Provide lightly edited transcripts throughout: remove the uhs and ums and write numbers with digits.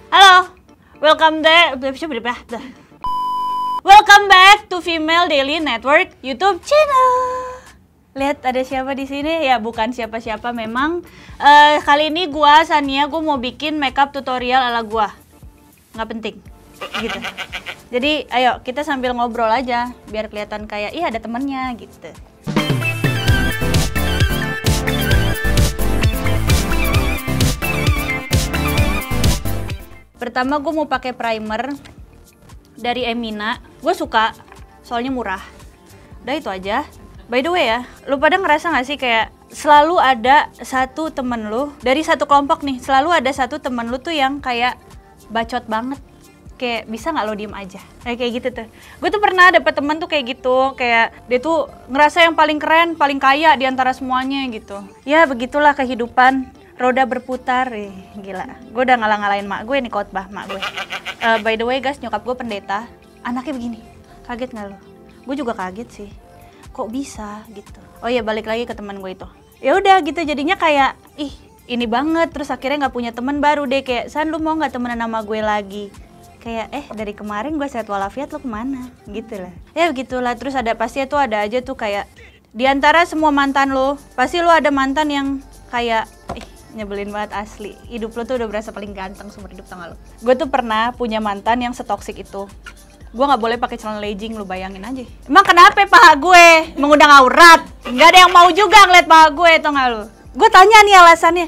Halo, welcome back to Female Daily Network YouTube channel. Lihat ada siapa di sini? Ya bukan siapa-siapa memang. Kali ini gua Sania, gua mau bikin makeup tutorial ala gua. Nggak penting, gitu. Jadi ayo kita sambil ngobrol aja, biar kelihatan kayak iya ada temennya gitu. Pertama gue mau pakai primer dari Emina. Gue suka, soalnya murah. Udah itu aja. By the way ya, lu pada ngerasa gak sih kayak selalu ada satu temen lu, dari satu kelompok nih, selalu ada satu temen lu tuh yang kayak bacot banget. Kayak bisa gak lo diem aja? Kayak gitu tuh. Gue tuh pernah dapet temen tuh kayak gitu. Kayak dia tuh ngerasa yang paling keren, paling kaya di antara semuanya gitu. Ya begitulah kehidupan. Roda berputar, gila. Gue udah ngalah-ngalahin mak gue nih, khotbah mak gue. By the way guys, nyokap gue pendeta, anaknya begini. Kaget nggak lo? Gue juga kaget sih. Kok bisa gitu? Oh iya, balik lagi ke teman gue itu. Ya udah gitu, jadinya kayak ini banget. Terus akhirnya nggak punya teman baru deh. Kayak San, lu mau nggak temenan sama gue lagi? Kayak dari kemarin gue sehat walafiat, lo kemana? Gitu lah. Ya begitulah. Terus pasti tuh ada aja tuh kayak di antara semua mantan lo, pasti lo ada mantan yang kayak nyebelin banget asli. Hidup lo tuh udah berasa paling ganteng seumur hidup, tau gak lo? Gue tuh pernah punya mantan yang setoksik itu. Gue gak boleh pakai celana legging, lo bayangin aja. Emang kenapa paha gue mengundang aurat? Gak ada yang mau juga ngeliat paha gue, tau gak lo? Gue tanya nih alasannya,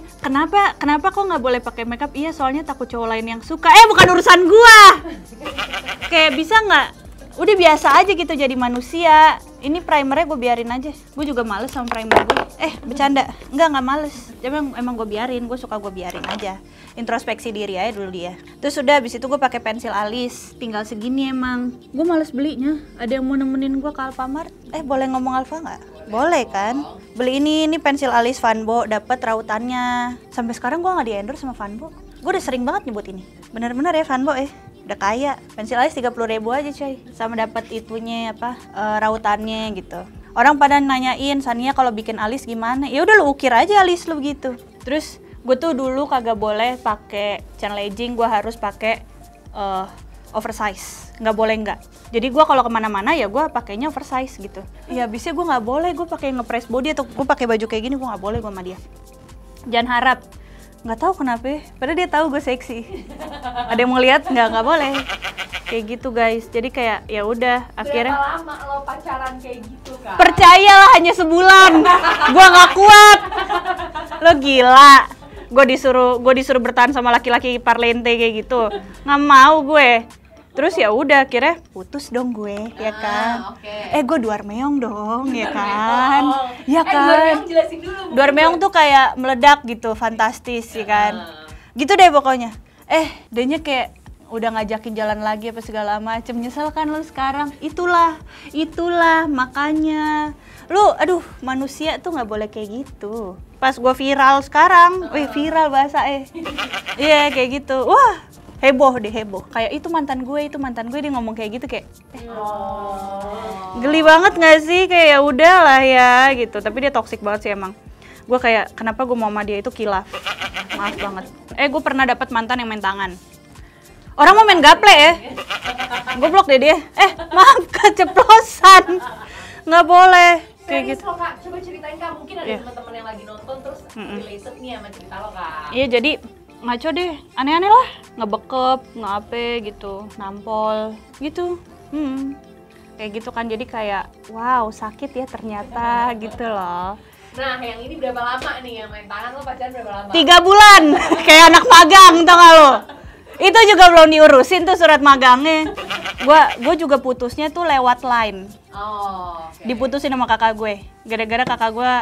kenapa kok gak boleh pakai makeup? Iya soalnya takut cowok lain yang suka. Bukan urusan gue. Kayak bisa gak? Udah biasa aja gitu jadi manusia. Ini primernya gue biarin aja. Gue juga males sama primer gue. Bercanda. Enggak males. Emang gue biarin. Gue suka gue biarin aja. Introspeksi diri aja dulu dia. Terus udah abis itu gue pakai pensil alis. Tinggal segini emang. Gue males belinya. Ada yang mau nemenin gue ke Alfamart? Boleh ngomong Alfa nggak? Boleh kan? Beli ini pensil alis Vanbo. Dapet rautannya. Sampai sekarang gue nggak di endorse sama Vanbo. Gue udah sering banget nyebut ini. Bener-bener ya Vanbo udah kaya. Pensil alis 30.000 aja coy. Sama dapat itunya rautannya gitu. Orang pada nanyain, Sania kalau bikin alis gimana? Ya udah lu ukir aja alis lu gitu. Terus gue tuh dulu kagak boleh pakai celana legging, gue harus pakai oversize. Nggak boleh nggak. Jadi gue kalau kemana-mana ya gue pakainya oversize gitu. Ya abisnya gue nggak boleh gue pakai ngepress body atau gue pakai baju kayak gini, gue nggak boleh gue sama dia. Jangan harap. Nggak tahu kenapa, padahal dia tahu gue seksi. Ada yang mau lihat? Nggak boleh. Kayak gitu guys. Jadi kayak ya udah akhirnya. Berapa lama lo pacaran kayak gitu kan? Percayalah hanya sebulan. Gue nggak kuat. Lo gila. Gue disuruh bertahan sama laki-laki parlente kayak gitu. Nggak mau gue. Terus ya udah akhirnya putus dong gue, ya kan? Okay. Gue duar meong dong, ya kan? Ya kan? Duar meong jelasin dulu. Duar meong tuh kayak meledak gitu, fantastis, ya kan? Gitu deh pokoknya. Dianya kayak udah ngajakin jalan lagi apa segala macem. Nyesel kan lu sekarang? Itulah makanya. Lu, aduh, manusia tuh nggak boleh kayak gitu. Pas gue viral sekarang, viral bahasa Iya kayak gitu. Wah. Heboh. Kayak itu mantan gue dia ngomong kayak gitu kayak geli banget nggak sih, kayak ya udahlah ya gitu. Tapi dia toksik banget sih emang. Gue kayak kenapa gue mau sama dia itu kilaf. Maaf banget. Gue pernah dapat mantan yang main tangan. Orang mau main gaple gue blok deh dia. Maaf keceplosan. Nggak boleh kayak gitu. Kak, coba ceritain Kak, mungkin ada teman-teman yang lagi nonton terus related nih sama cerita lo Kak. Iya jadi ngaco deh, aneh-aneh lah, ngebekep, ngape gitu, nampol gitu, kayak gitu kan. Jadi kayak wow sakit ya ternyata gitu loh. Nah yang ini berapa lama nih yang main tangan lo pacaran berapa lama? 3 bulan, kayak anak magang tau gak lo? Itu juga belum diurusin tuh surat magangnya. Gue juga putusnya tuh lewat line. Okay. Diputusin sama kakak gue, gara-gara kakak gue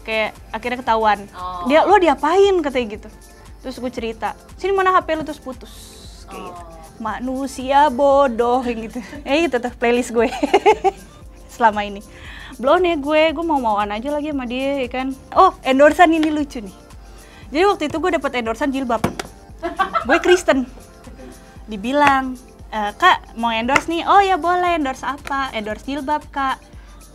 kayak akhirnya ketahuan. Lo diapain katanya gitu. Terus gue cerita, sini mana HP lu, terus putus kayak gitu. Manusia bodoh gitu. Gitu tuh playlist gue selama ini. Belum ya gue mau-mauan aja lagi sama dia ya kan. Endorsan ini lucu nih. Jadi waktu itu gue dapet endorsan jilbab. Gue Kristen. Dibilang, Kak mau endorse nih. Oh ya boleh, endorse apa? Endorse jilbab Kak.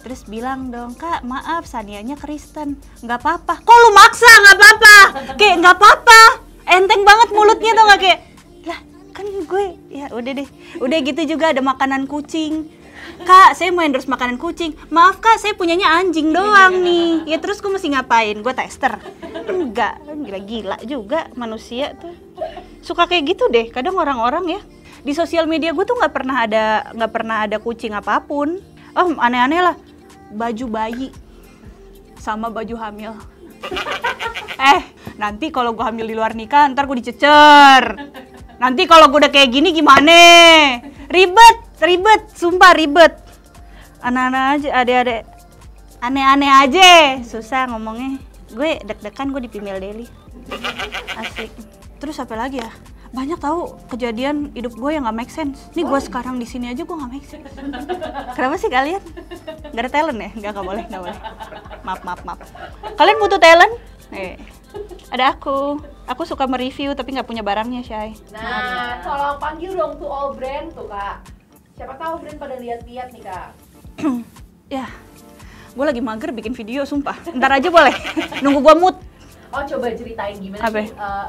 Terus bilang dong, Kak maaf Sanianya Kristen. Nggak apa-apa. Kok lu maksa nggak apa-apa? Kayak nggak apa-apa. Enteng banget mulutnya tuh nggak kayak, lah udah deh. Udah gitu juga ada makanan kucing. Kak, saya mau endorse makanan kucing. Maaf kak, saya punyanya anjing doang nih. Ya terus gue mesti ngapain? Gue tester? Enggak, gila-gila juga manusia tuh. Suka kayak gitu deh. Kadang orang-orang ya di sosial media gue tuh nggak pernah ada kucing apapun. Oh aneh-aneh lah. Baju bayi sama baju hamil. Nanti kalau gue hamil di luar nikah, ntar gue dicecer. Nanti kalau gue udah kayak gini gimana? Ribet, sumpah ribet. Anak-anak aja, adek-adek aneh-aneh aja, susah ngomongnya. Gue deg-degan gue di Female Daily. Asik. Terus apa lagi ya? Banyak tahu kejadian hidup gue yang nggak make sense. Nih gue sekarang di sini aja gue nggak make sense. Kenapa sih kalian? Gak ada talent ya? Nggak boleh. Maaf. Kalian butuh talent? Ada aku. Aku suka mereview tapi nggak punya barangnya, Syai. Nah, tolong panggil dong tuh all brand tuh kak. Siapa tahu brand pada lihat-lihat nih kak. Ya, gue lagi mager bikin video, sumpah. Ntar aja boleh. Nunggu gue mood. Oh coba ceritain gimana Apa?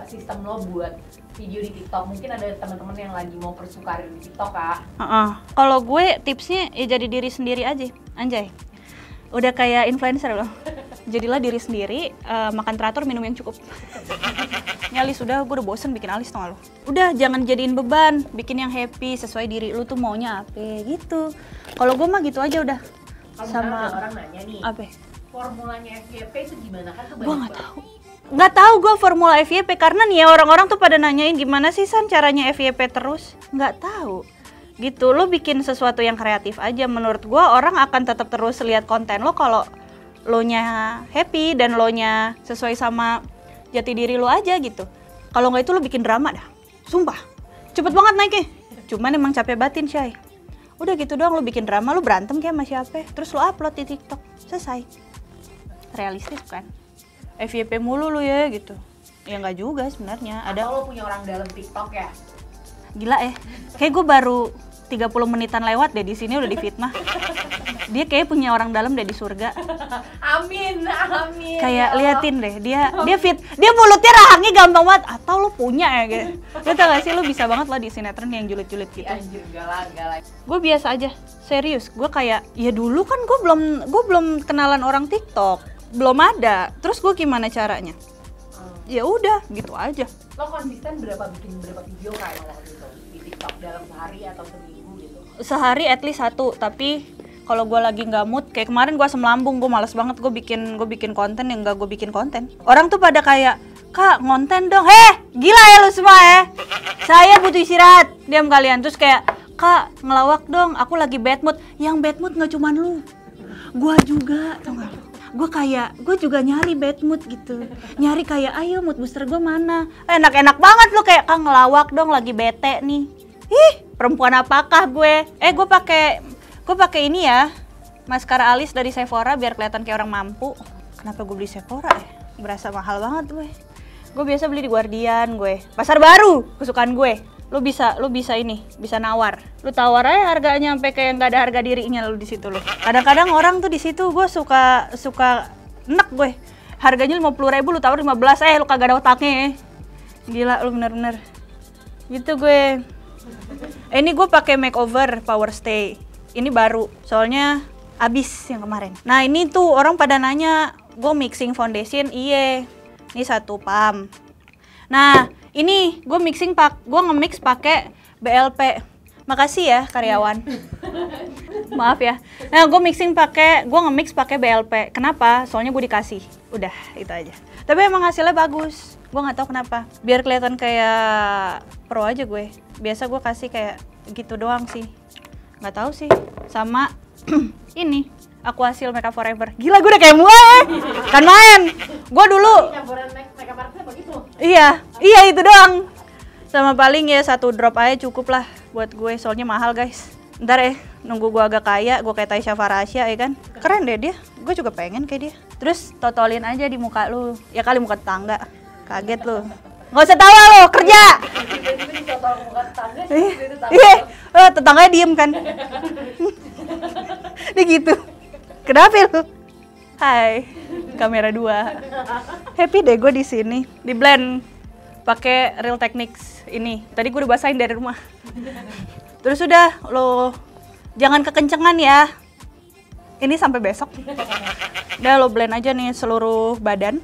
sih sistem lo buat video di TikTok. Mungkin ada teman-teman yang lagi mau pursue karir di TikTok kak. Kalau gue tipsnya ya jadi diri sendiri aja, anjay. Udah kayak influencer loh. Jadilah diri sendiri, makan teratur, minum yang cukup. Ini alis udah, gue udah bosen bikin alis tau gak lo. Udah jangan jadiin beban, bikin yang happy sesuai diri lu tuh maunya apa gitu. Kalau gue mah gitu aja udah. Kalau sama ada orang nanya nih, apa? Formulanya FYP itu gimana kan tuh Gue nggak tahu gue formula FYP karena nih ya orang-orang tuh pada nanyain gimana sih San caranya FYP terus. Nggak tahu. Gitu, lo bikin sesuatu yang kreatif aja. Menurut gue orang akan tetap terus lihat konten lo kalau lo nya happy dan lo nya sesuai sama jati diri lo aja gitu. Kalau nggak itu lo bikin drama dah, sumpah cepet banget naiknya. Cuman emang capek batin Syai. Udah gitu doang, lo bikin drama, lo berantem kayak sama siapa, terus lo upload di TikTok, selesai. Realistis kan? FYP mulu lo ya gitu. Ya nggak juga sebenarnya. Ada. Atau lo punya orang dalam TikTok ya? Gila kayak gue baru 30 menitan lewat deh di sini udah difitnah. Dia kayak punya orang dalam deh di surga. Amin. Kayak liatin deh, dia mulutnya rahangnya gampang banget. Atau lo punya ya gitu. Lo tau gak sih lo bisa banget lo di sinetron yang julid-julid gitu. Anjir, galak. Gue biasa aja, serius. Gue kayak ya dulu kan gue belum kenalan orang TikTok, belum ada. Terus gue gimana caranya? Ya udah gitu aja. Lo konsisten bikin berapa video kayak waktu itu di TikTok dalam sehari atau seminggu gitu? Sehari at least 1, tapi kalau gue lagi nggak mood, kayak kemarin gue asam lambung, gue malas banget gue bikin konten yang nggak gue bikin konten. Orang tuh pada kayak, kak ngonten dong, gila ya lu semua ya. Saya butuh istirahat, diam kalian. Terus kayak, kak ngelawak dong, aku lagi bad mood. Yang bad mood nggak cuman lu, gue juga, tau gak? Gue juga nyari bad mood gitu. Nyari kayak, ayo mood booster gue mana? Enak-enak banget lu kayak, kak ngelawak dong lagi bete nih. Perempuan apakah gue? Gue pakai ini ya, maskara alis dari Sephora biar kelihatan kayak orang mampu. Kenapa gue beli Sephora ya? Berasa mahal banget gue. Gue biasa beli di Guardian gue. Pasar Baru, kesukaan gue. Lu bisa ini, bisa nawar. Lu tawar aja harganya sampai kayak nggak ada harga dirinya lu di situ lu. Kadang-kadang orang tuh di situ gue suka enek gue. Harganya 50.000 lu tawar 15, lu kagak ada otaknya. Gila lu bener-bener. Gitu gue. Ini gue pakai makeover Power Stay. Ini baru, soalnya abis yang kemarin. Nah ini tuh orang pada nanya, gue mixing foundation, ini 1 pump. Nah ini gue nge-mix pakai BLP. Makasih ya karyawan. Maaf ya. Nah gue nge-mix pakai BLP. Kenapa? Soalnya gue dikasih. Udah itu aja. Tapi emang hasilnya bagus. Gue nggak tahu kenapa. Biar kelihatan kayak pro aja gue. Biasa gue kasih kayak gitu doang sih. Nggak tahu sih. Sama ini Aquasil Makeup Forever. Gila gue udah kayak kan main. Gue dulu Makeup artnya begitu. Iya itu doang. Sama paling ya 1 drop aja cukup lah buat gue. Soalnya mahal guys. Ntar nunggu gue agak kaya, gue kayak Taisha Farasya ya kan. Keren deh dia. Gue juga pengen kayak dia. Terus totolin aja di muka lu. Ya kali muka tetangga. Kaget lu. Nggak usah tawa lo, kerja. Tiba-tiba ditotol muka tetangga, tetangganya diem kan. Dia gitu. Kenapa lu? Hai, kamera 2. Happy deh gue di sini. Di blend pakai Real Techniques. ini. Tadi gue udah basahin dari rumah. Terus udah, lo jangan kekencengan ya. Ini sampai besok. Udah lo blend aja nih seluruh badan.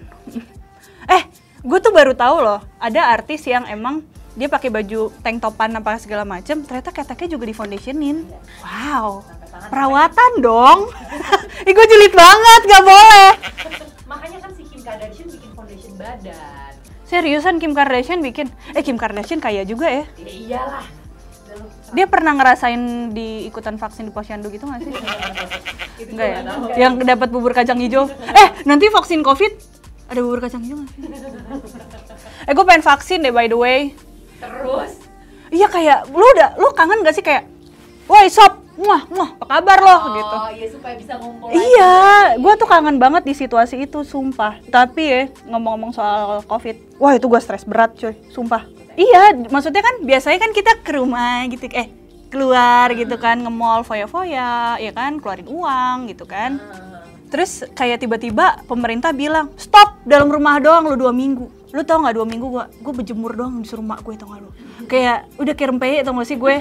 Gue tuh baru tahu loh, ada artis yang emang dia pakai baju tank topan apa segala macem, ternyata keteknya juga di foundationin. Wow, perawatan dong. Ih, gue julid banget, gak boleh. Makanya kan si Kim Kardashian bikin foundation badan. Seriusan Kim Kardashian bikin? Kim Kardashian kaya juga ya? Ya iyalah. Dia pernah ngerasain di ikutan vaksin di Posyandu gitu nggak sih? Enggak ya? Yang dapat bubur kacang hijau. Nanti vaksin COVID ada bubur kacang hijau nggak sih? Gue pengen vaksin deh by the way. Terus? Iya kayak, lu kangen gak sih kayak, woi sob, apa kabar lo? Gitu. Oh iya supaya bisa ngumpul iya, gue tuh kangen banget di situasi itu, sumpah. Tapi ya, ngomong-ngomong soal COVID, wah itu gue stres berat coy, sumpah. Iya, maksudnya kan biasanya kan kita ke rumah gitu, keluar gitu kan, nge-mall foya-foya, ya kan, keluarin uang gitu kan. Terus kayak tiba-tiba pemerintah bilang, stop, dalam rumah doang lu 2 minggu. Lu tau gak 2 minggu gue berjemur doang di rumah gue, tau gak lu? Kayak udah kayak rempeyek tau gak sih gue?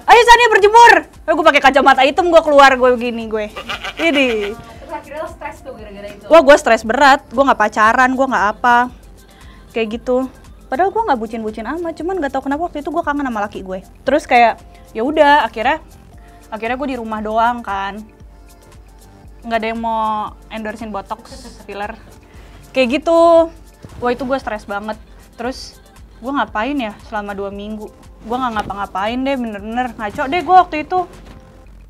Ayo Sania berjemur! Gue pakai kacamata hitam, gue keluar gue begini gue. Ini. Terus akhirnya lo stres tuh gara-gara itu? Wah gue stres berat, gue gak pacaran, gue gak apa. Kayak gitu. Padahal gue gak bucin-bucin amat, cuman gak tau kenapa waktu itu gue kangen sama laki gue. Terus kayak, ya udah akhirnya gue di rumah doang kan. Nggak ada yang mau endorsein botox, filler, kayak gitu. Wah itu gue stres banget. Terus gue ngapain ya selama 2 minggu? Gue nggak ngapa-ngapain deh, bener-bener ngaco deh gue waktu itu.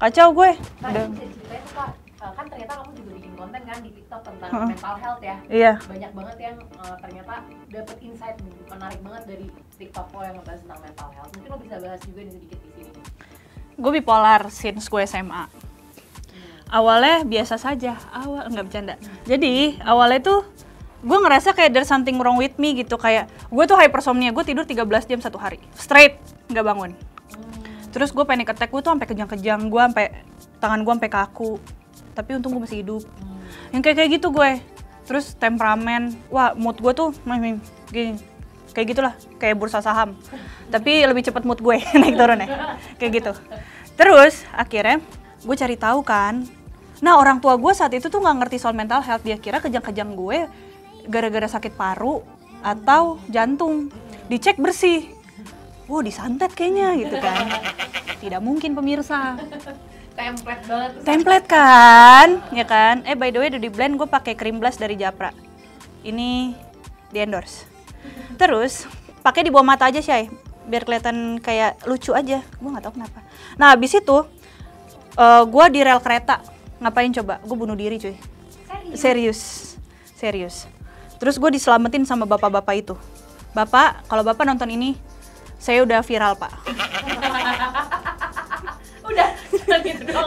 Kacau gue. Udah. Bisa diceritain tuh Kak, kan ternyata kamu juga bikin konten kan di TikTok tentang mental health ya. Iya. Banyak banget yang ternyata dapet insight menarik banget dari TikTok lo yang ngebahas tentang mental health. Mungkin lo bisa bahas juga nih sedikit di sini. Gue bipolar since gue SMA. Awalnya biasa saja, nggak bercanda. Jadi awalnya tuh gue ngerasa kayak there's something wrong with me gitu. Kayak gue tuh hypersomnia, gue tidur 13 jam satu hari straight, nggak bangun. Terus gue panic attack, gue tuh sampai kejang-kejang, gue sampai tangan gue sampai kaku. Tapi untung gue masih hidup. Yang kayak gitu gue. Terus temperamen, wah mood gue tuh gini, kayak gitulah, kayak bursa saham. Tapi lebih cepat mood gue naik turun ya, kayak gitu. Terus akhirnya gue cari tahu kan. Nah orang tua gue saat itu tuh nggak ngerti soal mental health, dia kira kejang-kejang gue gara-gara sakit paru atau jantung. Dicek bersih, disantet kayaknya gitu kan. Tidak mungkin pemirsa. Template banget. Template kan, ya kan? By the way di blend gue pakai cream blush dari Japra. Ini di endorse. Terus pakai di bawah mata aja Syai, biar kelihatan kayak lucu aja. Gue nggak tahu kenapa. Nah abis itu gue di rel kereta. Ngapain coba? Gue bunuh diri cuy. Serius. Terus gue diselamatin sama bapak-bapak itu. Bapak, kalau bapak nonton ini, saya udah viral pak. Udah, gitu doang.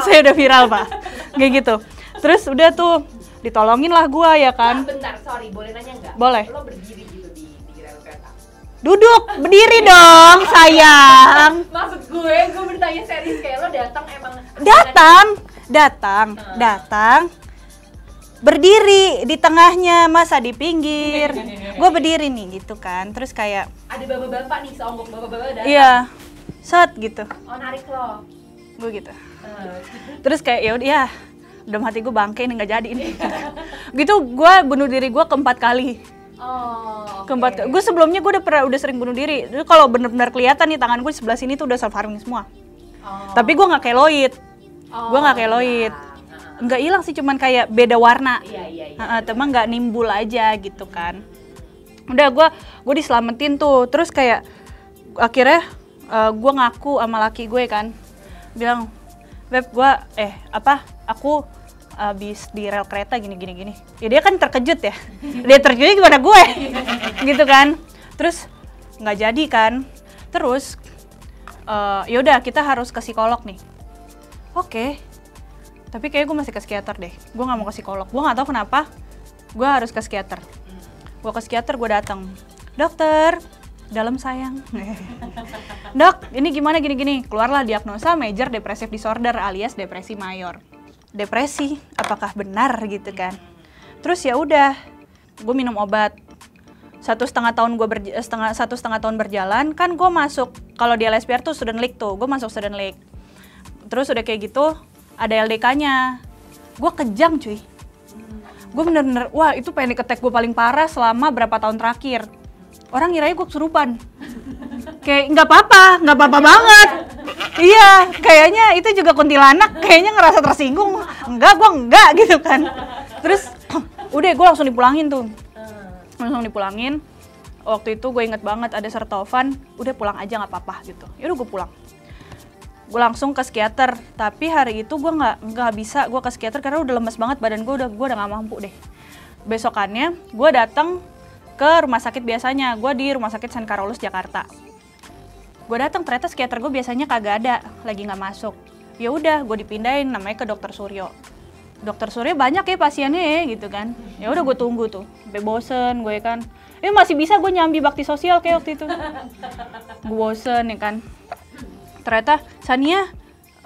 Saya udah viral pak. Kayak gitu. Terus udah tuh, ditolongin lah gue ya kan. Bentar, sorry, boleh nanya nggak? Boleh. Lo berdiri gitu di rel kereta? Duduk, berdiri dong sayang. Maksud gue bertanya serius, kayak lo datang emang datang berdiri di tengahnya, masa di pinggir. Gue berdiri nih gitu kan, terus kayak ada bapak-bapak nih, seonggok bapak-bapak datang. iya, set gitu. Oh narik lo. Gue gitu. Terus kayak ya udah, dalam hati gue bangke ini nggak jadi ini. Gitu gue bunuh diri gue keempat kali. Keempat. Gue sebelumnya gue udah sering bunuh diri. Jadi kalau benar-benar kelihatan nih tangan gue di sebelah sini tuh udah self harming semua. Tapi gue nggak keloid. Gue nggak keloid. Nggak hilang sih, cuman kayak beda warna. Iya. Cuma nggak nimbul aja gitu kan. Udah gue diselamatin tuh. Terus kayak akhirnya gue ngaku sama laki gue kan, bilang, Beb gue aku abis di rel kereta gini. Ya dia kan terkejut ya. Dia terkejut gimana gue? Gitu kan. Terus nggak jadi kan. Terus yaudah kita harus ke psikolog nih. Oke. Tapi kayaknya gue masih ke psikiater deh. Gue nggak mau ke psikolog. Gue nggak tahu kenapa. Gue harus ke psikiater. Gue ke psikiater, gue datang. Dokter, dalam sayang. Dok, ini gimana gini. Keluarlah diagnosa major depressive disorder alias depresi mayor. Depresi, apakah benar gitu kan? Terus ya udah, gue minum obat. satu setengah tahun berjalan kan gue masuk, kalau di LSPR tuh student league tuh, gue masuk student league. Terus udah kayak gitu ada LDK-nya, gue kejang cuy. Gue bener-bener, wah itu panic attack gue paling parah selama berapa tahun terakhir. Orang ngiranya gue kesurupan. Kayak nggak apa-apa banget. Iya, kayaknya itu juga kuntilanak, kayaknya ngerasa tersinggung. Enggak, gue enggak gitu kan. Terus udah gue langsung dipulangin tuh. Waktu itu gue inget banget ada Sertovan, udah pulang aja nggak apa-apa gitu. Yaudah gue pulang. Gue langsung ke psikiater, tapi hari itu gue nggak bisa gue ke psikiater karena udah lemes banget badan gue udah nggak mampu deh. Besokannya gue datang ke rumah sakit biasanya, gue di Rumah Sakit St. Carolus Jakarta. Gue datang ternyata psikiater gue biasanya kagak ada, lagi nggak masuk. Ya udah gue dipindahin namanya ke Dokter Suryo. Dokter Suryo banyak ya pasiennya ya gitu kan. Ya udah gue tunggu tuh, sampai bosen gue kan. Masih bisa gue nyambi bakti sosial kayak waktu itu. Gue bosen ya kan. Ternyata Sania,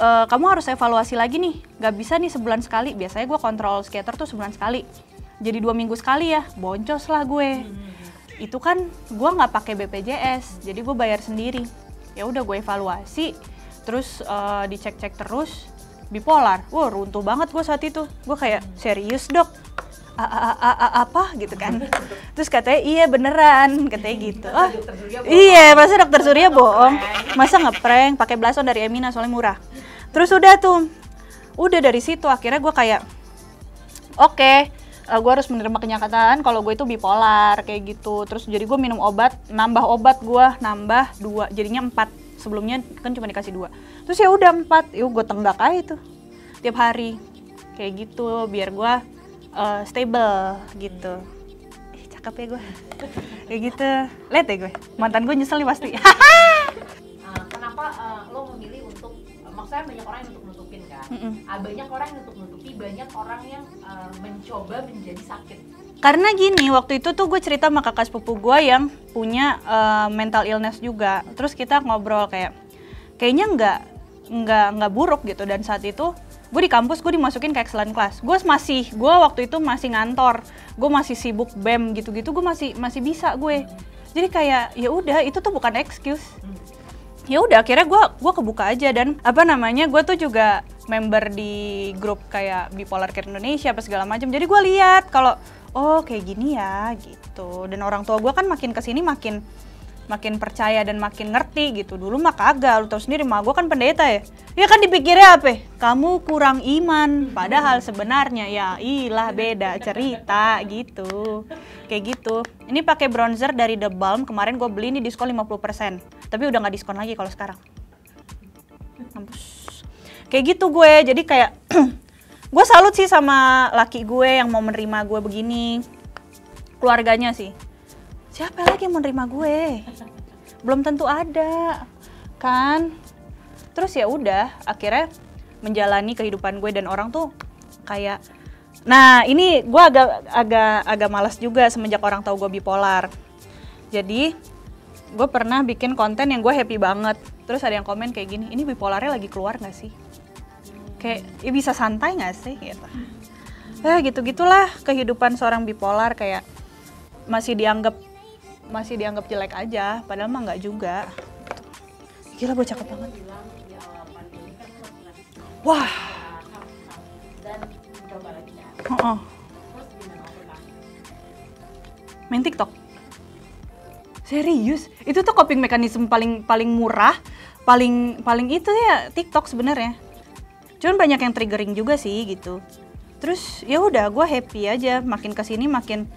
kamu harus evaluasi lagi nih, gak bisa nih sebulan sekali. Biasanya gue kontrol psikiater tuh sebulan sekali, jadi 2 minggu sekali ya, boncos lah gue. Itu kan gue nggak pakai BPJS, jadi gue bayar sendiri. Ya udah gue evaluasi, terus dicek-cek terus, bipolar. Wah runtuh banget gue saat itu, gue kayak serius dok? Apa gitu kan. Terus katanya iya beneran, katanya gitu. Oh iya, masa Dokter Surya bohong, masa ngeprank pakai blason dari Emina soalnya murah. Terus udah dari situ akhirnya gue kayak oke, gue harus menerima kenyataan kalau gue itu bipolar kayak gitu. Terus jadi gue minum obat, nambah obat gue, nambah 2, jadinya 4. Sebelumnya kan cuma dikasih 2. Terus ya udah 4, yuk gue tenggak aja tuh tiap hari kayak gitu biar gue stable gitu. Cakep ya gue. Kayak gitu. Lihat ya gue, mantan gue nyesel nih pasti. Kenapa lo memilih untuk, maksudnya banyak orang yang untuk nutupin kan? Banyak orang yang untuk nutupi, banyak orang yang mencoba menjadi sakit. Karena gini, waktu itu tuh gue cerita sama kakak sepupu gue yang punya mental illness juga. Terus kita ngobrol kayaknya nggak buruk gitu. Dan saat itu gue di kampus, gue dimasukin ke excellent class. Gue waktu itu masih ngantor, gue masih sibuk BEM gitu-gitu, gue masih bisa gue. Jadi kayak ya udah itu tuh bukan excuse. Ya udah akhirnya gue kebuka aja. Dan gue tuh juga member di grup kayak Bipolar Care Indonesia apa segala macam. Jadi gue lihat kalau oh kayak gini ya gitu. Dan orang tua gue kan makin kesini makin percaya dan makin ngerti gitu. Dulu mah kagak, lu tau sendiri mah gue kan pendeta ya. Ya kan dipikirnya apa? Kamu kurang iman. Padahal sebenarnya ya ilah beda cerita gitu. Kayak gitu. Ini pakai bronzer dari The Balm, kemarin gue beli ini diskon 50%. Tapi udah gak diskon lagi kalau sekarang. Mampus. Kayak gitu gue, jadi kayak gue salut sih sama laki gue yang mau menerima gue begini. Keluarganya sih. Siapa lagi yang menerima gue? Belum tentu ada, kan? Terus ya udah, akhirnya menjalani kehidupan gue dan orang tuh kayak, nah ini gue agak malas juga semenjak orang tahu gue bipolar. Jadi gue pernah bikin konten yang gue happy banget. Terus ada yang komen kayak gini, ini bipolarnya lagi keluar nggak sih? Kayak ya bisa santai nggak sih? Gitu. Ya gitu-gitulah kehidupan seorang bipolar, kayak masih dianggap jelek aja, padahal mah nggak juga. Gila gue cakep banget. Wah. Main TikTok. Serius? Itu tuh coping mekanisme paling murah, paling itu ya TikTok sebenarnya. Cuman banyak yang triggering juga sih gitu. Terus ya udah gue happy aja, makin kesini makin.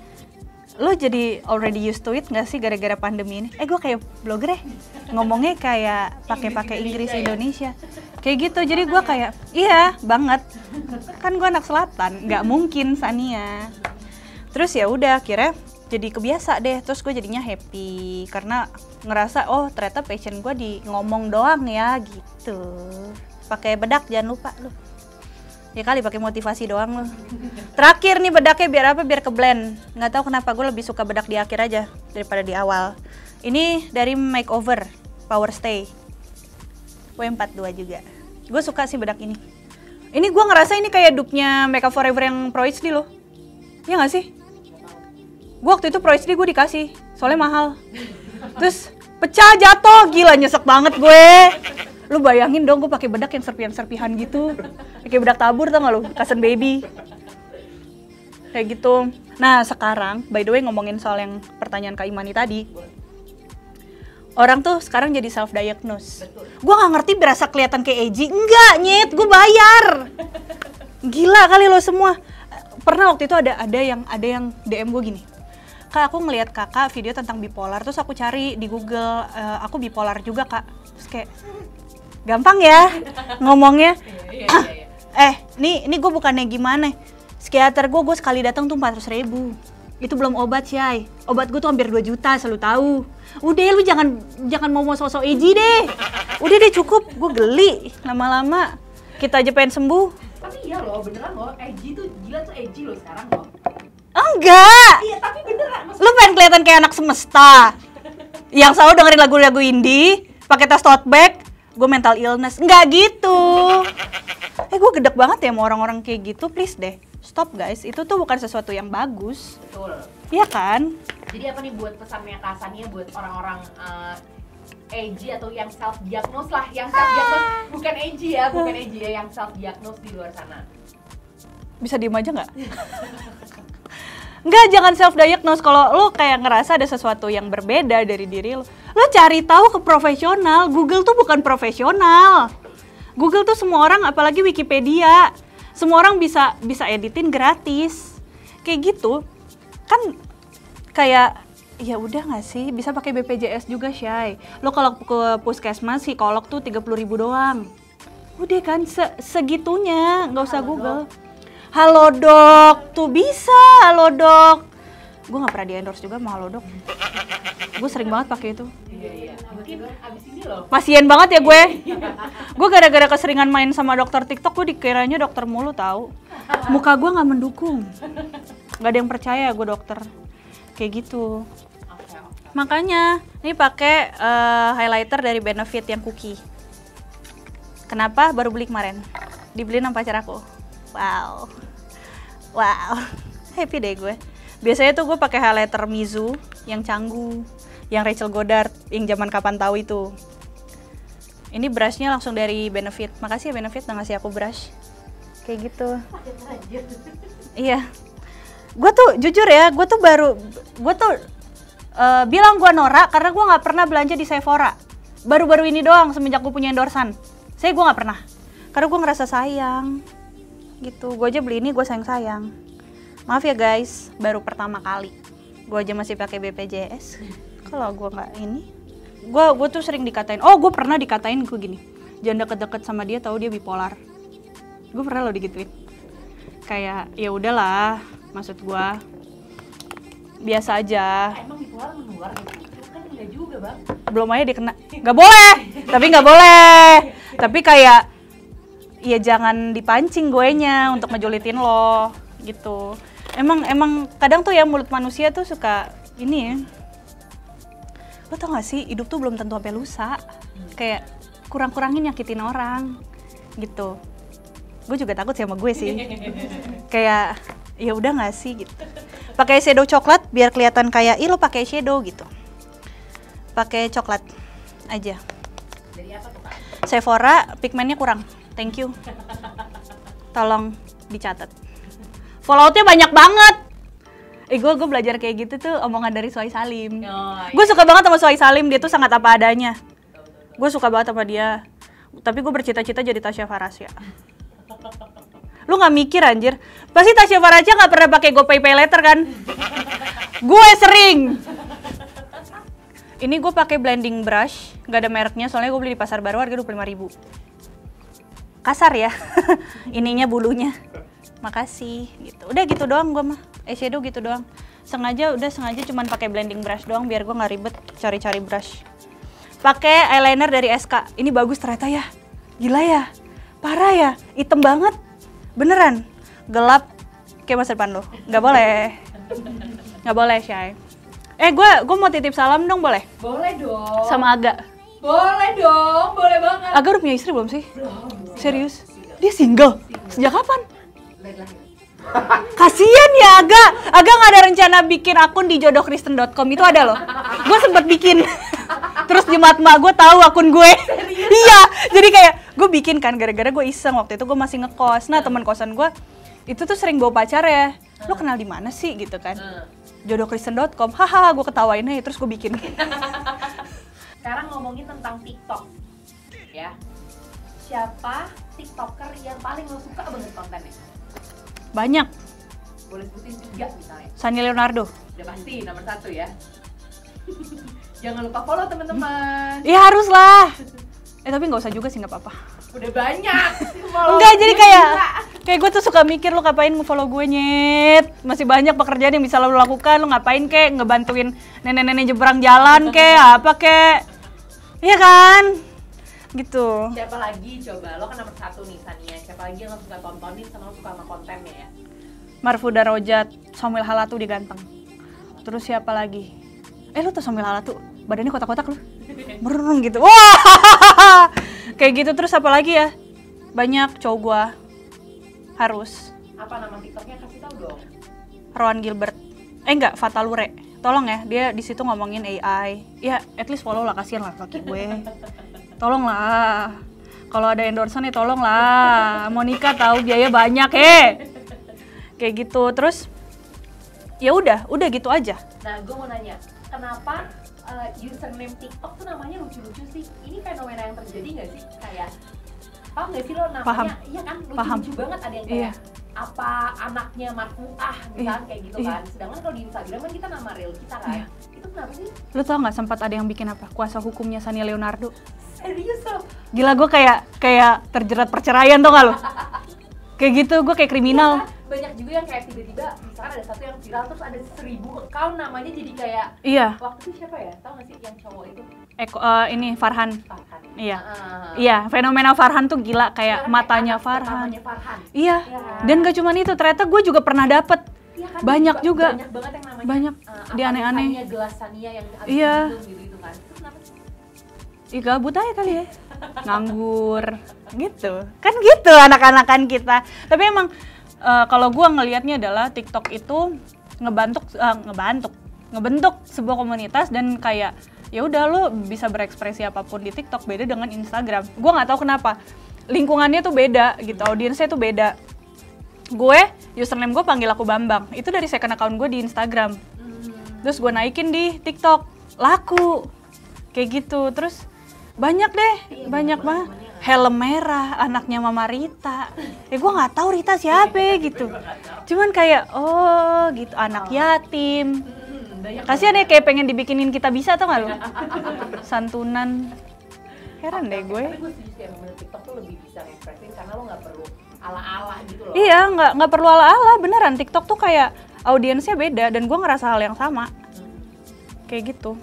Lo jadi already used to it nggak sih gara-gara pandemi ini? Gue kayak blogger ya, ngomongnya kayak pakai Inggris Indonesia, kayak gitu. Jadi gue kayak iya banget, kan gue anak selatan, nggak mungkin Sania. Terus ya udah akhirnya jadi kebiasa deh. Terus gue jadinya happy karena ngerasa oh ternyata passion gue di ngomong doang ya gitu. Pakai bedak jangan lupa lo. Ya kali pakai motivasi doang loh. Terakhir nih bedaknya biar apa? Biar ke blend. Nggak tahu kenapa gue lebih suka bedak di akhir aja daripada di awal. Ini dari Makeover Power Stay W42 juga. Gue suka sih bedak ini. Ini gue ngerasa ini kayak dupe-nya Makeup Forever yang Pro HD loh. Iya nggak sih? Gue waktu itu Pro HD gue dikasih soalnya mahal. Terus pecah jatuh, gila nyesek banget gue. Lu bayangin dong gue pakai bedak yang serpihan-serpihan gitu. Kayak bedak tabur tau gak lu? Cousin baby. Kayak gitu. Nah sekarang, by the way ngomongin soal yang pertanyaan Kak Imani tadi. Orang tuh sekarang jadi self-diagnose. Gue gak ngerti berasa kelihatan kayak edgy. Enggak nyet, gue bayar. Gila kali lo semua. Pernah waktu itu ada yang DM gue gini. Kak aku ngelihat kakak video tentang bipolar. Terus aku cari di Google, aku bipolar juga kak. Terus kayak, gampang ya ngomongnya. Ini gue bukannya gimana. Psikiater gue sekali datang tuh 400.000. Itu belum obat Syai. Obat gue tuh hampir 2 juta, selalu tahu. Udah lu jangan mau sosok edgy deh. Udah deh cukup, gue geli lama-lama. Kita aja pengen sembuh. Tapi iya loh, beneran loh, edgy tuh gila tuh edgy loh sekarang loh. Enggak. Iya, tapi beneran. Lu pengen kelihatan kayak anak semesta. Yang selalu dengerin lagu-lagu indie, pakai tas tote bag, gue mental illness. Enggak gitu. Gue gedek banget ya sama orang-orang kayak gitu, please deh. Stop guys, itu tuh bukan sesuatu yang bagus. Betul. Iya kan? Jadi apa nih buat pesannya Kak Sania buat orang-orang edgy atau yang self-diagnose lah, yang self-diagnose bukan edgy ya, yang self-diagnose di luar sana. Bisa diem aja nggak? Nggak, jangan self-diagnose. Kalau lo kayak ngerasa ada sesuatu yang berbeda dari diri lo cari tahu ke profesional. Google tuh bukan profesional. Google tuh semua orang, apalagi Wikipedia, semua orang bisa editin gratis. Kayak gitu. Kan kayak ya udah nggak sih, bisa pakai BPJS juga Syai. Lo kalau ke puskesmas psikolog tuh 30.000 doang. Udah kan segitunya, nggak usah Google. Halodoc tuh bisa, Halodoc. Gue nggak pernah di endorse juga sama Halodoc. Gue sering banget pakai itu. Iya. Mungkin abis ini loh. Pasien banget ya gue. Gue gara-gara keseringan main sama dokter TikTok, gue dikiranya dokter mulu tahu. Muka gue nggak mendukung. Nggak ada yang percaya gue dokter. Kayak gitu. Makanya ini pakai highlighter dari Benefit yang cookie. Kenapa? Baru beli kemarin. Dibeliin sama pacar aku. Wow, happy deh gue. Biasanya tuh gue pakai highlighter Mizu yang Canggu, yang Rachel Goddard, yang zaman kapan tahu itu. Ini brushnya langsung dari Benefit. Makasih ya Benefit udah ngasih aku brush. Kayak gitu. Iya. Gue tuh jujur ya, gue tuh bilang gue norak karena gue nggak pernah belanja di Sephora. Baru-baru ini doang semenjak gue punya endorsan. Gue nggak pernah. Karena gue ngerasa sayang. Gitu, gue aja beli ini gue sayang. Maaf ya guys, baru pertama kali gue aja masih pakai BPJS. Kalau gue nggak ini, gue tuh sering dikatain. Oh, gue pernah dikatain gue gini, jangan deket-deket sama dia, tahu dia bipolar. Gue pernah lo digituin. Kayak ya udahlah, maksud gue biasa aja. Emang bipolar menular gitu? Kan enggak juga bang. Belum aja dia kena, nggak boleh. Tapi kayak ya jangan dipancing guenya untuk ngejulitin lo gitu. Emang kadang tuh ya mulut manusia tuh suka ini ya. Lo tau gak sih, hidup tuh belum tentu sampai lusa. Kayak kurang-kurangin nyakitin orang gitu. Gue juga takut sih sama gue sih. Kayak ya udah gak sih gitu. Pakai shadow coklat biar kelihatan kayak lo pakai shadow gitu. Pakai coklat aja. Dari apa tuh Kak? Sephora pigmennya kurang. Thank you. Tolong dicatat. Fallout-nya banyak banget. Gue belajar kayak gitu tuh omongan dari Suai Salim. Gue suka banget sama Suai Salim, dia tuh sangat apa adanya. Gue suka banget sama dia. Tapi gue bercita-cita jadi Tasya Farasya. Lu nggak mikir anjir? Pasti Tasya Farasya nggak pernah pakai GoPay Pay Later kan? Gue sering. Ini gue pakai blending brush, nggak ada mereknya soalnya gue beli di Pasar Baru harga 25.000. Kasar ya, ininya bulunya. Makasih gitu. Udah gitu doang gue mah. Eyeshadow gitu doang. Sengaja cuman pakai blending brush doang biar gue nggak ribet cari-cari brush. Pakai eyeliner dari SK. Ini bagus ternyata ya. Gila ya. Parah ya. Hitam banget. Beneran. Gelap kayak masa depan lo. Nggak boleh. Nggak boleh, Syai. Gue mau titip salam dong, boleh? Boleh dong. Sama Aga. Boleh dong, boleh banget. Aga udah punya istri belum sih? Belum. Serius? Dia single? Sejak kapan? Kasian ya Aga nggak ada rencana bikin akun di jodohkristen.com, itu ada loh. Gue sempet bikin. Terus Jumat mak gue tahu akun gue. Iya, jadi kayak gue bikin kan gara-gara gue iseng, waktu itu gue masih ngekos. Nah teman kosan gue itu tuh sering bawa pacar ya. Lo kenal di mana sih gitu kan? Jodohkristen.com. Haha, gue ketawain aja terus gue bikin. Sekarang ngomongin tentang TikTok, ya. Siapa TikToker yang paling lo suka banget kontennya? Banyak. Boleh sebutin 3 misalnya. Sanny Leonardo. Udah pasti nomor 1 ya. Jangan lupa follow teman-teman. Iya harus lah. Tapi nggak usah juga sih, nggak apa-apa. Udah banyak. Enggak, jadi kayak gue tuh suka mikir lo ngapain nge-follow gue, nyet. Masih banyak pekerjaan yang bisa lo lakukan. Lo ngapain kek ngebantuin nenek-nenek jebrang jalan kek, apa kek. Iya kan? Gitu. Siapa lagi coba? Lo kan nomor 1 nih Sania. Siapa lagi yang lo suka tontonin sama lo suka sama kontennya ya? Marfuda Rojat, Samuel Halatu dia ganteng. Terus siapa lagi? Lo tau Samuel Halatu? Badannya kotak-kotak lo. Merung gitu. Wah. Kayak gitu. Terus apa lagi ya? Banyak cowok gua. Harus. Apa nama TikToknya, kasih tahu dong. Rowan Gilbert. Enggak, Fatalure. Tolong ya, dia di situ ngomongin AI. Ya, at least follow lah, kasihan lah laki gue. Tolong lah. Kalau ada endorse nih tolong lah. Monica tahu biaya banyak, kayak gitu. Terus ya udah gitu aja. Nah, gue mau nanya, kenapa username TikTok tuh namanya lucu-lucu sih? Ini fenomena yang terjadi nggak sih? Kayak paham nggak sih lo namanya? Paham. Iya kan, lucu-lucu banget. Ada yang kayak apa anaknya Marfuah misalnya kayak gitu kan. Sedangkan kalau di Instagram kan kita nama real kita kan. Itu kenapa sih? Lo tau nggak sempat ada yang bikin apa? Kuasa hukumnya Sanny Leonardo. Serius lo? Gila, gue kayak terjerat perceraian tuh nggak lo? Kayak gitu, gue kayak kriminal. Ya, banyak juga yang kayak tiba-tiba misalkan ada satu yang viral terus ada 1000 account namanya jadi kayak waktu itu siapa ya? Tahu nggak sih yang cowok itu? Ini Farhan. Farhan. Iya. Iya, fenomena Farhan tuh gila, kayak sekarang matanya kayak Farhan. Farhan. Iya. Dan gak cuma itu, ternyata gue juga pernah dapet. Iya kan, banyak juga. Banyak banget yang namanya. Banyak. Dia aneh-aneh. Gelas Sania yang iya. Gitu kan. Itu kenapa sih? Ih, gabut aja kali ya. Nganggur. Gitu. Kan gitu anak-anakan kita. Tapi emang kalau gue ngelihatnya adalah TikTok itu ngebentuk sebuah komunitas, dan kayak ya udah lo bisa berekspresi apapun di TikTok. Beda dengan Instagram. Gue nggak tahu kenapa lingkungannya tuh beda gitu, audiensnya tuh beda. Gue username gue panggil aku Bambang, itu dari second account gue di Instagram. Terus gue naikin di TikTok, laku kayak gitu. Terus banyak deh, banyak mah. Helm merah, anaknya Mama Rita. Gue nggak tahu Rita siapa gitu. Cuman kayak oh gitu, anak yatim. Kasihan ya, kayak pengen dibikinin Kita Bisa, tau nggak lo? Santunan. Heran deh gue. Tapi gue setuju sih, emang TikTok tuh lebih bisa nge-expressin karena lo nggak perlu ala-ala gitu loh. Iya, nggak perlu ala-ala, beneran. TikTok tuh kayak audiensnya beda, dan gue ngerasa hal yang sama. Kayak gitu.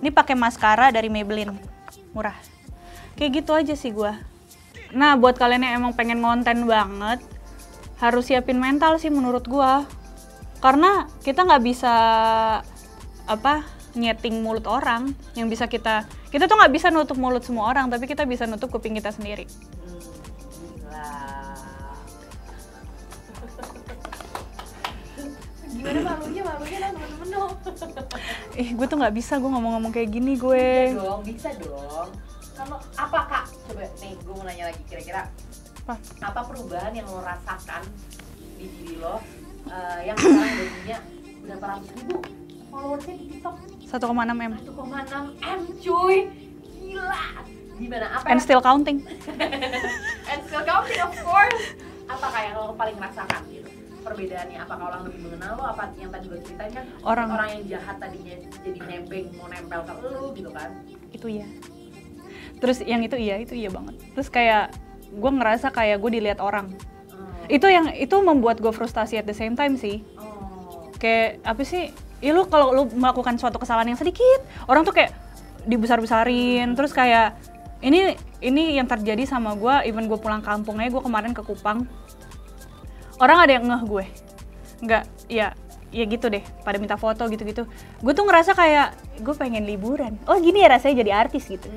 Ini pakai maskara dari Maybelline, murah. Kayak gitu aja sih gue. Nah, buat kalian yang emang pengen konten banget, harus siapin mental sih menurut gue. Karena kita nggak bisa nyeting mulut orang. Yang bisa kita tuh nggak bisa nutup mulut semua orang, tapi kita bisa nutup kuping kita sendiri. Gimana malunya lah temen-temen dong. Gue tuh nggak bisa gue ngomong-ngomong kayak gini gue. Bisa dong. Kalau apa Kak? Coba nih gue mau nanya lagi, kira-kira apa perubahan yang lo rasakan di diri lo yang sekarang udah punya berapa ratus ribu followersnya di TikTok? 1,6 M. 1,6 M cuy, gila. Gimana? Apa? And still counting. And still counting of course. Apa kayak lo paling rasakan gitu? Perbedaannya, apakah orang lebih mengenal lo? Apa yang tadi lo ceritain kan? Orang yang jahat tadinya jadi nebeng mau nempel ke lo gitu kan? Itu ya. Terus yang itu iya banget. Terus kayak gue ngerasa kayak gue dilihat orang. Itu membuat gue frustasi at the same time sih. Kayak apa sih? Ya lu kalau lu melakukan suatu kesalahan yang sedikit, orang tuh kayak dibesar-besarin. Terus kayak ini yang terjadi sama gue, even gue pulang kampung aja, gue kemarin ke Kupang. Orang ada yang ngeh gue. Enggak, ya gitu deh, pada minta foto gitu-gitu. Gue tuh ngerasa kayak gue pengen liburan. Oh gini ya rasanya jadi artis gitu.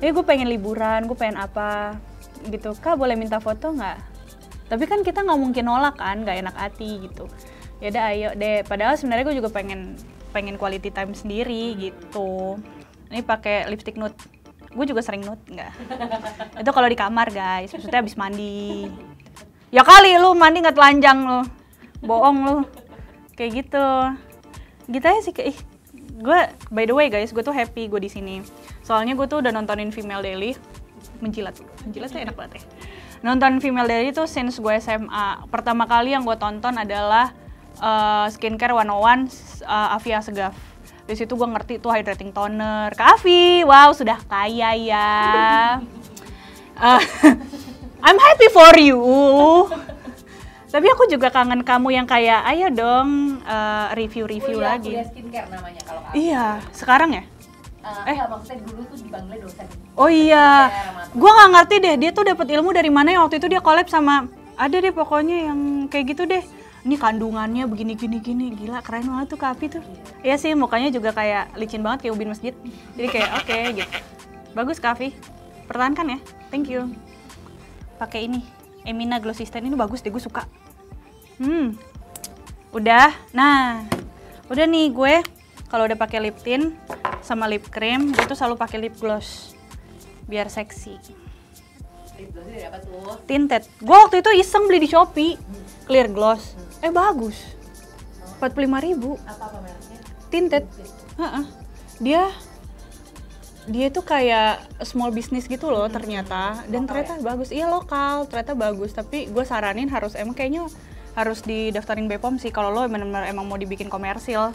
Jadi gue pengen liburan, gue pengen apa gitu. Kak boleh minta foto nggak? Tapi kan kita nggak mungkin nolak kan, nggak enak hati gitu. Ya udah ayo deh. Padahal sebenarnya gue juga pengen quality time sendiri gitu. Ini pakai lipstick nude. Gue juga sering nude, enggak. Itu kalau di kamar guys, maksudnya habis mandi. Ya kali lu mandi nggak telanjang lu. Bohong lu. Kayak gitu. Gitu aja sih kayak gue, by the way guys, gue tuh happy gue di sini. Soalnya gue tuh udah nontonin Female Daily. Menjilat tuh enak banget ya. Nonton Female Daily tuh since gue SMA. Pertama kali yang gue tonton adalah Skincare 101 Avia Segaf. Di situ gue ngerti tuh hydrating toner. Kak Avi, wow sudah kaya ya. I'm happy for you. Tapi aku juga kangen kamu yang kayak, ayo dong review lagi. Kuliah skincare namanya kalau Kak. Iya, sekarang ya? Enggak, maksudnya dulu tuh dipanggilnya dosen. Oh iya, gue nggak ngerti deh dia tuh dapat ilmu dari mana ya. Waktu itu dia collab sama, ada deh pokoknya yang kayak gitu deh. Ini kandungannya begini gila keren banget tuh Kak Api tuh. Iya sih, mukanya juga kayak licin banget kayak ubin masjid. Jadi kayak oke gitu. Bagus Kak Api, pertahankan ya. Thank you. Pakai ini Emina Glow System ini bagus deh, gue suka. Udah. Nah, udah nih gue kalau udah pakai lip tint sama lip cream, gue tuh selalu pakai lip gloss biar seksi. Lip gloss dari apa tuh? Tinted. Gue waktu itu iseng beli di Shopee. Clear gloss. Bagus. 45.000. Apa mereknya? Tinted. Dia tuh kayak small business gitu loh ternyata. Dan ternyata bagus. Iya lokal, ternyata bagus. Tapi gue saranin emang kayaknya harus didaftarin BPOM sih kalau lo benar-benar emang mau dibikin komersil.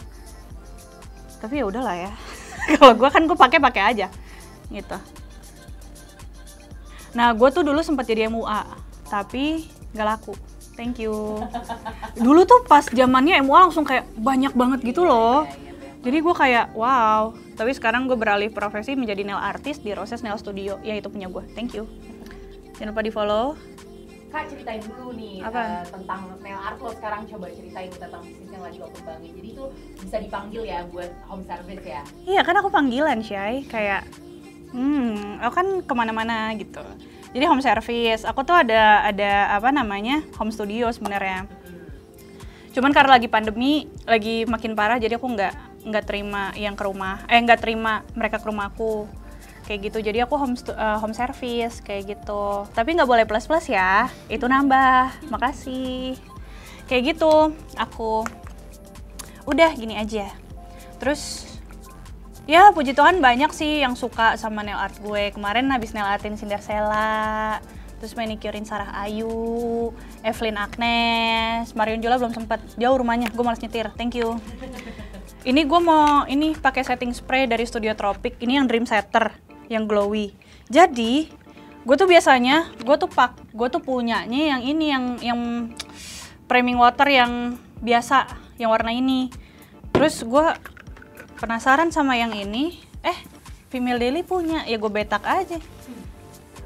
Tapi ya udahlah ya. Kalau gue kan gue pakai aja gitu. Nah gue tuh dulu sempat jadi MUA tapi nggak laku. Thank you. Dulu tuh pas zamannya MUA langsung kayak banyak banget gitu loh. Jadi gue kayak wow. Tapi sekarang gue beralih profesi menjadi nail artist di Roses Nail Studio. Ya itu punya gue. Thank you. Jangan lupa di follow. Kak ceritain dulu nih tentang nail art lo sekarang, coba ceritain tentang bisnis yang lagi lo kembangin. Jadi itu bisa dipanggil ya buat home service ya? Iya kan aku panggilan Syai, kayak aku kan kemana-mana gitu. Jadi home service, aku tuh ada apa namanya home studio sebenarnya. Cuman karena lagi pandemi, lagi makin parah, jadi aku nggak terima yang ke rumah, nggak terima mereka ke rumahku. Kayak gitu, jadi aku home service kayak gitu. Tapi nggak boleh plus ya, itu nambah. Makasih. Kayak gitu, aku udah gini aja. Terus ya puji Tuhan banyak sih yang suka sama nail art gue. Kemarin habis nail artin Cinderella, terus manicurein Sarah Ayu, Evelyn Agnes, Marion Jola belum sempet, jauh rumahnya, gue malas nyetir. Thank you. Ini gue mau pakai setting spray dari Studio Tropic. Ini yang Dream Setter, yang glowy. Jadi gue tuh biasanya gue tuh punyanya yang ini yang priming water yang biasa, yang warna ini. Terus gue penasaran sama yang ini, Female Daily punya, ya gue betak aja.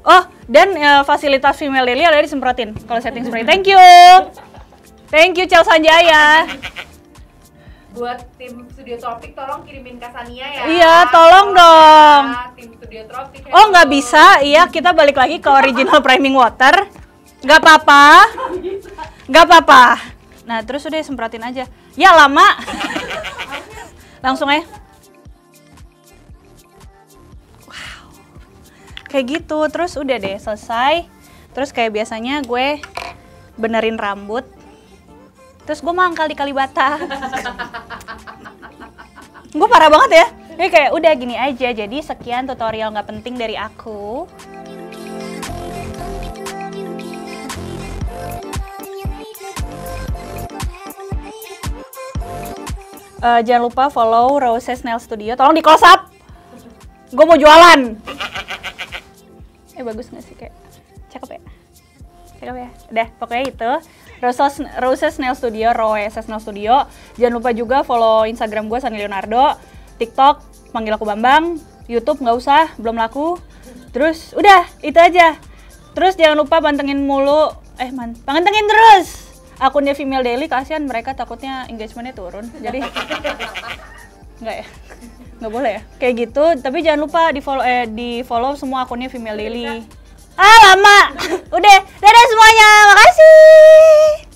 Oh, dan fasilitas Female Daily ada disemprotin kalau setting spray. Thank you Cel Sanjaya. Buat tim Studio Tropic tolong kirimin ke Sania ya. Iya, tolong dong. Tim Studio Tropic. Oh, nggak bisa. Iya, kita balik lagi ke original priming water. Nggak apa-apa. Nah, terus udah semprotin aja. Ya, lama. Langsung ya. Wow. Kayak gitu. Terus udah deh, selesai. Terus kayak biasanya gue benerin rambut. Terus gue mangkal di Kalibata. Gue parah banget ya. Ini kayak udah gini aja. Jadi sekian tutorial nggak penting dari aku. Jangan lupa follow Roses Nail Studio. Tolong di close up. Gue mau jualan. Bagus nggak sih kayak cakep ya? Cakep ya. Udah pokoknya itu. Roses Nail Studio, Roses Nail Studio. Jangan lupa juga follow Instagram gue Sani Leonardo, TikTok panggil aku Bambang, YouTube nggak usah, belum laku. Terus udah itu aja. Terus jangan lupa pantengin pantengin terus akunnya Female Daily, kasihan mereka takutnya engagementnya turun. Jadi nggak ya, nggak boleh ya kayak gitu. Tapi jangan lupa di follow semua akunnya Female Daily. Ah, lama. Udah, dadah semuanya. Makasih.